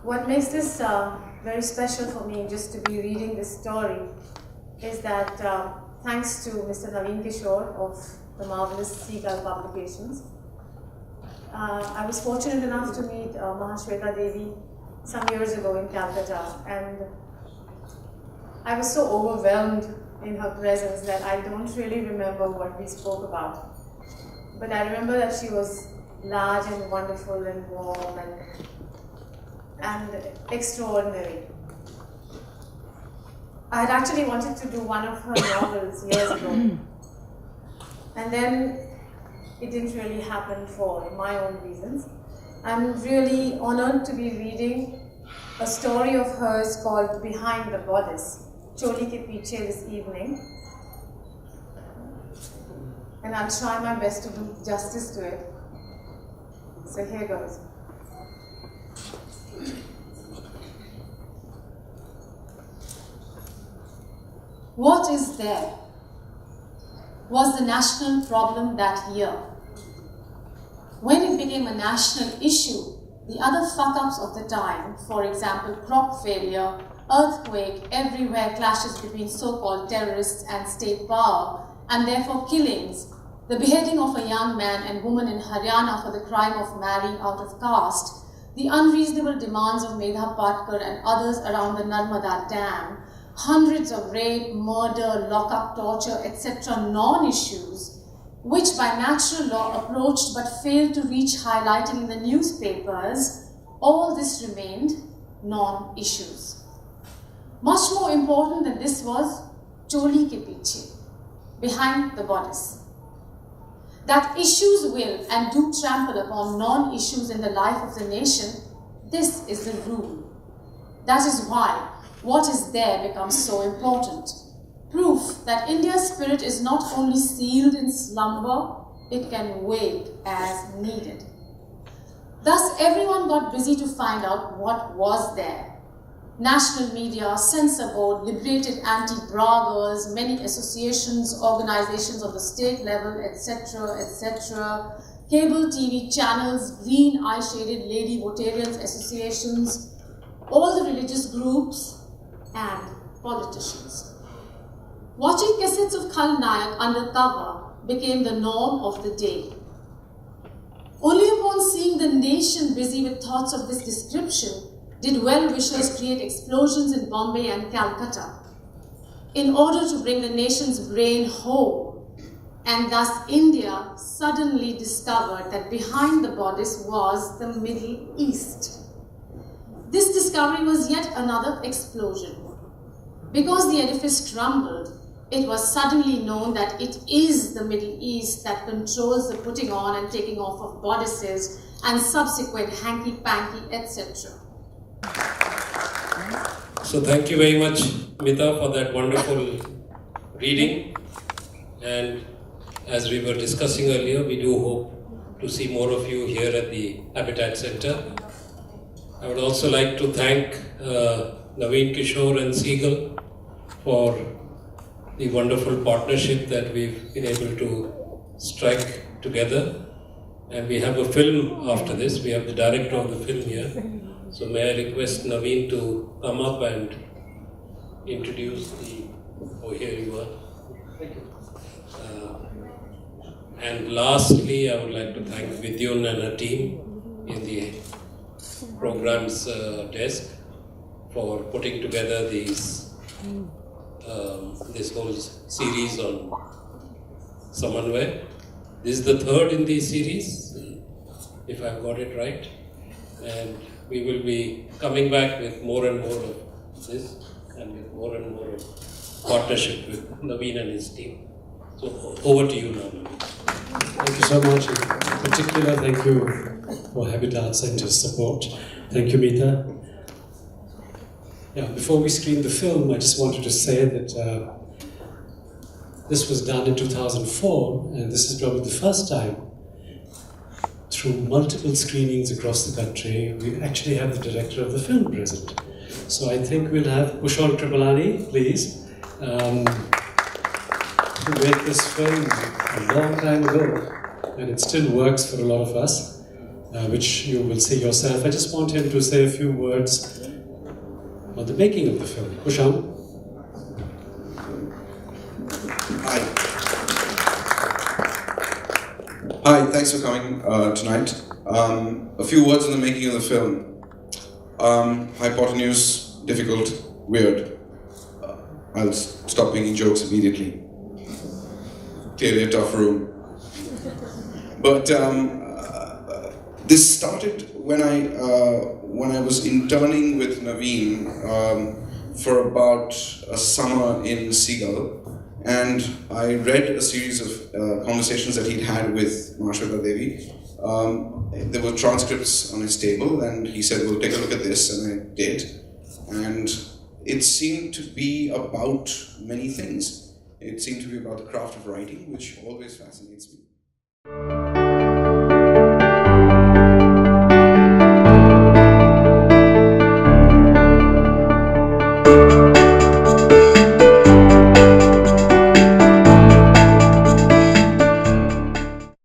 What makes this very special for me, just to be reading this story, is that thanks to Mr. Naveen Kishore of the marvelous Seagull Publications, I was fortunate enough to meet Mahasweta Devi some years ago in Calcutta, and I was so overwhelmed in her presence that I don't really remember what we spoke about. But I remember that she was large and wonderful and warm and extraordinary. I had actually wanted to do one of her novels years ago, and then it didn't really happen for my own reasons. I'm really honored to be reading a story of hers called Behind the Bodice, Choli ke Pichhey, this evening. And I'll try my best to do justice to it. So here goes. What is there was the national problem that year. When it became a national issue, the other fuck-ups of the time, for example, crop failure, earthquake, everywhere clashes between so-called terrorists and state power, and therefore killings, the beheading of a young man and woman in Haryana for the crime of marrying out of caste, the unreasonable demands of Medha Patkar and others around the Narmada Dam, hundreds of rape, murder, lock-up, torture, etc. non-issues, which by natural law approached but failed to reach highlighting in the newspapers, all this remained non-issues. Much more important than this was Choli ke Pichhey, Behind the Bodice. That issues will and do trample upon non-issues in the life of the nation, this is the rule. That is why what is there becomes so important. Proof that India's spirit is not only sealed in slumber, it can wake as needed. Thus, everyone got busy to find out what was there. National media, censor board, liberated anti-bra girls, many associations, organizations on the state level, etc., etc., cable TV channels, green eye-shaded lady Votarians associations, all the religious groups, and politicians. Watching cassettes of Khalnayak under cover became the norm of the day. Only upon seeing the nation busy with thoughts of this description did well-wishers create explosions in Bombay and Calcutta in order to bring the nation's brain home. And thus India suddenly discovered that behind the bodice was the Middle East. This discovery was yet another explosion. Because the edifice crumbled, it was suddenly known that it is the Middle East that controls the putting on and taking off of bodices and subsequent hanky-panky, etc. So thank you very much, Mita, for that wonderful reading. And as we were discussing earlier, we do hope to see more of you here at the Habitat Center. I would also like to thank Naveen Kishore and Seagull for the wonderful partnership that we've been able to strike together. And we have a film after this. We have the director of the film here. So may I request Naveen to come up and introduce the... Oh, here you are. Thank you. And lastly, I would like to thank Vidyun and her team in the program's desk for putting together these this whole series on Samanvay. This is the third in the series, if I've got it right. And we will be coming back with more and more of this and with more and more of partnership with Naveen and his team. So over to you now, Naveen. Thank you so much. In particular, thank you for Habitat Center's support. Thank you, Mita. Yeah, before we screen the film, I just wanted to say that this was done in 2004, and this is probably the first time through multiple screenings across the country, we actually have the director of the film present. So I think we'll have Pushan Kripalani, please, who made this film a long time ago, and it still works for a lot of us. which you will see yourself. I just want him to say a few words on the making of the film. Pushan. Hi, thanks for coming tonight. A few words on the making of the film. Hypotenuse, difficult, weird. I'll stop making jokes immediately. Clearly a tough room. But this started when I was interning with Naveen for about a summer in Seagull. And I read a series of conversations that he'd had with Mahasweta Devi. There were transcripts on his table, and he said, "Well, take a look at this," and I did. And it seemed to be about many things. It seemed to be about the craft of writing, which always fascinates me.